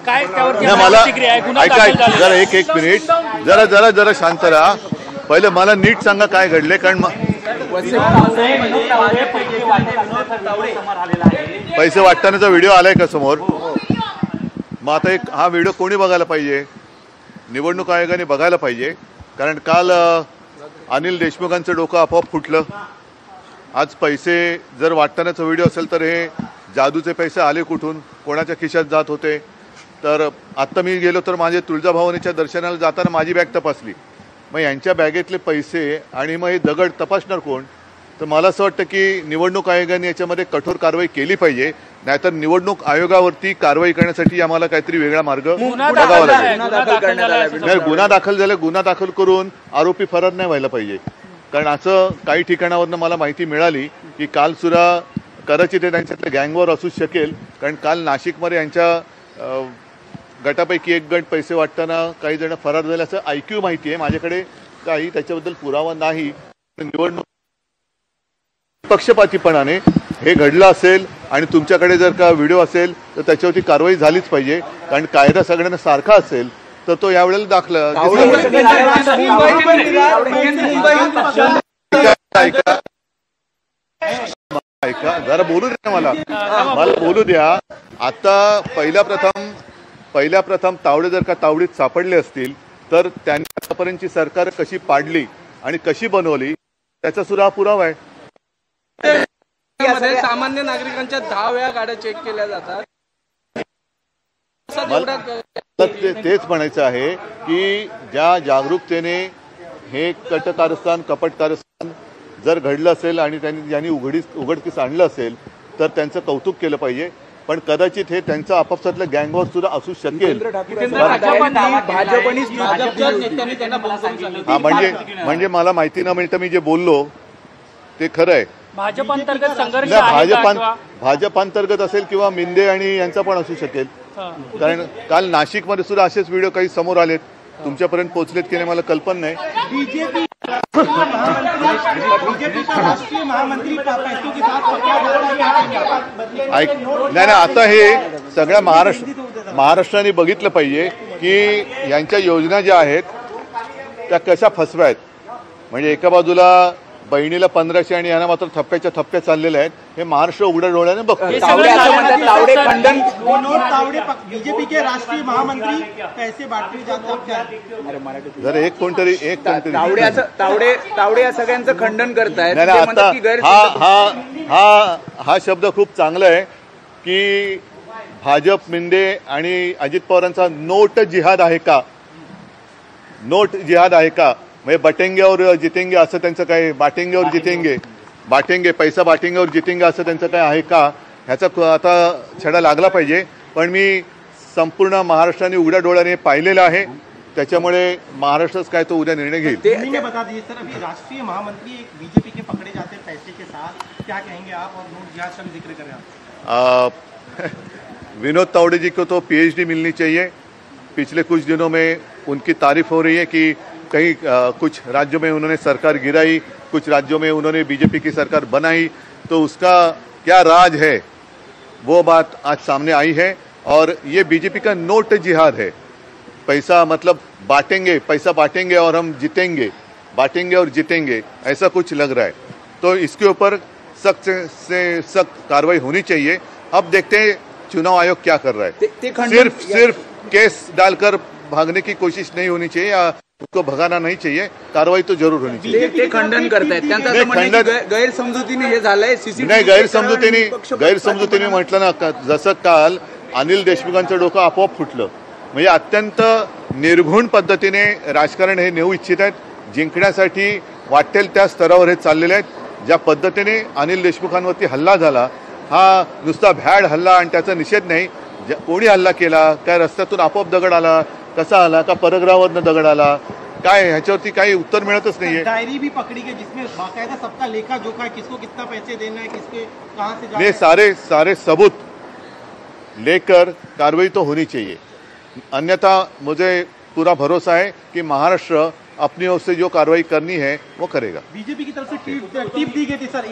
काय त्यावरती मला प्रतिक्रिया आहे? गुन्हा ऐका दाखल झालेला जरा एक मिनिट जरा शांत राहा. पहिले मला नीट सांगा काय घडले, कारण पैसे वाटतानाचा व्हिडिओ आलाय का समोर? मग आता हा व्हिडिओ कोणी बघायला पाहिजे? निवडणूक आयोगाने बघायला पाहिजे, कारण काल अनिल देशमुखांचं डोकं आपोआप फुटलं. आज पैसे जर वाटतानाचा व्हिडिओ असेल तर हे जादूचे पैसे आले कुठून, कोणाच्या खिशात जात होते? तर आत्ता मी गेलो तर माझे तुळजाभवानीच्या दर्शनाला जाताना माझी बॅग तपासली. मग यांच्या बॅगेतले पैसे आणि मग हे दगड तपासणार कोण? तर मला असं वाटतं की निवडणूक आयोगाने याच्यामध्ये कठोर कारवाई केली पाहिजे, नाहीतर निवडणूक आयोगावरती कारवाई करण्यासाठी आम्हाला काहीतरी वेगळा मार्ग बघावा लागेल. नाही, गुन्हा दाखल झाला, गुन्हा दाखल करून आरोपी फरार नाही व्हायला पाहिजे. कारण असं काही ठिकाणावरनं मला माहिती मिळाली की काल सुद्धा कदाचित ते त्यांच्यातलं गँगवॉर असू शकेल. कारण काल नाशिकमध्ये यांच्या गटापैकी एक गट पैसे वाटताना काही जण फरार झाले असं ऐक्यू माहिती आहे. माझ्याकडे काही त्याच्याबद्दल पुरावा नाही. निवडणूक पक्षपातीपणाने हे घडलं असेल आणि तुमच्याकडे जर का व्हिडिओ असेल तर त्याच्यावरती कारवाई झालीच पाहिजे. कारण कायदा सगळ्यांना सारखा असेल तर तो यावेळेला दाखला. ऐका जरा बोलू द्या, मला बोलू द्या. आता पहिल्या प्रथम तावडे जर का तावडीत सापडले असतील तर त्यांनी आतापर्यंतची सरकार कशी पाडली आणि कशी बनवली त्याचा सुद्धा पुरावा आहे. सामान्य नागरिकांच्या 10 वेळा गाड्या चेक केल्या जातात. तेच म्हणायचं आहे की ज्या जागरूकतेने हे कटकारस्थान कपटकारस्थान जर घडलं असेल आणि ज्यांनी उघडकीस आणलं असेल तर त्यांचं कौतुक केलं पाहिजे. पण कदाचित हे त्यांचं आपापसातलं गँगवॉर सुद्धा असू शकेल. म्हणजे मला माहिती न मिळतं मी जे बोललो ते खरं आहे. भाजपांतर्गत संघर्ष भाजपांतर्गत असेल किंवा मिंदे आणि यांचा पण असू शकेल. कारण काल नाशिकमध्ये सुद्धा असेच व्हिडिओ काही समोर आलेत. तुमच्यापर्यंत पोहोचलेत की नाही मला कल्पना नाही. नाही आता हे सगळ्या महाराष्ट्राने बघितलं पाहिजे की यांच्या योजना ज्या आहेत त्या कशा फसव्या आहेत. म्हणजे एका बाजूला बहिणीला 1500 आणि यांना मात्र थप्प्याच्या थप्प्या चाललेल्या आहेत. हे महाराष्ट्र उघड्या डोळ्याने बघतो. बीजेपी के राष्ट्रीय महामंत्री पैसे बांटले जातात. जर एक कोणतरी तावडे या सगळ्यांचं खंडन करतायत. आता हा शब्द खूप चांगला आहे की भाजप मिंदे आणि अजित पवारांचा नोट जिहाद आहे का? नोट जिहाद आहे का? म्हणजे बटेंगे और जितेंगे असं त्यांचं काय, बाटेंगे और बाटेंगे पैसा बाटेंगे और जितेंगे असं त्यांचं काय आहे का? ह्याचा आता छडा लागला पाहिजे. पण मी संपूर्ण महाराष्ट्राने उघड्या डोळ्याने पाहिलेलं आहे. त्याच्यामुळे महाराष्ट्रच काय तो उद्या निर्णय घेईल. बता दीजिए सर, अभी राष्ट्रीय महामंत्री एक बीजेपी के पकड़े जाते हैं पैसे के साथ, क्या कहेंगे आप? और नोट जिहाद का जिक्र करें आप. विनोद तावड़े जी को तो PhD मिलनी चाहिए. पिछले कुछ दिनों में उनकी तारीफ हो रही है कि कहीं कुछ राज्यों में उन्होंने सरकार गिराई, कुछ राज्यों में उन्होंने बीजेपी की सरकार बनाई. तो उसका क्या राज है वो बात आज सामने आई है. और ये बीजेपी का नोट जिहाद है. पैसा मतलब बांटेंगे, पैसा बांटेंगे और हम जीतेंगे, बांटेंगे और जीतेंगे, ऐसा कुछ लग रहा है. तो इसके ऊपर सख्त से सख्त कार्रवाई होनी चाहिए. अब देखते हैं चुनाव आयोग क्या कर रहा है. सिर्फ केस डालकर भागने की कोशिश नहीं होनी चाहिए या उसको भगाना नहीं चाहिए. कारवाई तो जरूर होनी चाहिए. ते खंडन करतायत. गैरसमजुतीने हे झालंय. नाही, गैरसमजुतीने म्हटलं ना, जसं काल अनिल देशमुखांचं डोकं आपोआप फुटलं. म्हणजे अत्यंत निर्घुण पद्धतीने राजकारण हे नेऊ इच्छित आहेत. जिंकण्यासाठी वाटेल त्या स्तरावर हे चाललेले आहेत. ज्या पद्धतीने अनिल देशमुखांवरती हल्ला झाला हा नुसता भ्याड हल्ला आणि त्याचा निषेध नाही. कोणी हल्ला केला, काय रस्त्यातून आपोआप दगड आला, कसा आला, का परग्रहावरनं दगड आला, काय ह्याच्यावरती काही उत्तर मिळतच नाहीये. डायरी भी पकड़ी गई जिसमें बाकायदा सबका लेखा जोखा, किसको कितना पैसे देना है, किसके कहां से जाना है, सारे सबूत लेकर कार्रवाई तो होनी चाहिए. अन्यथा मुझे पूरा भरोसा है कि महाराष्ट्र अपनी ओर से जो कार्रवाई करनी है वो करेगा. बीजेपी की तरफ से टिप दी गई थी सर.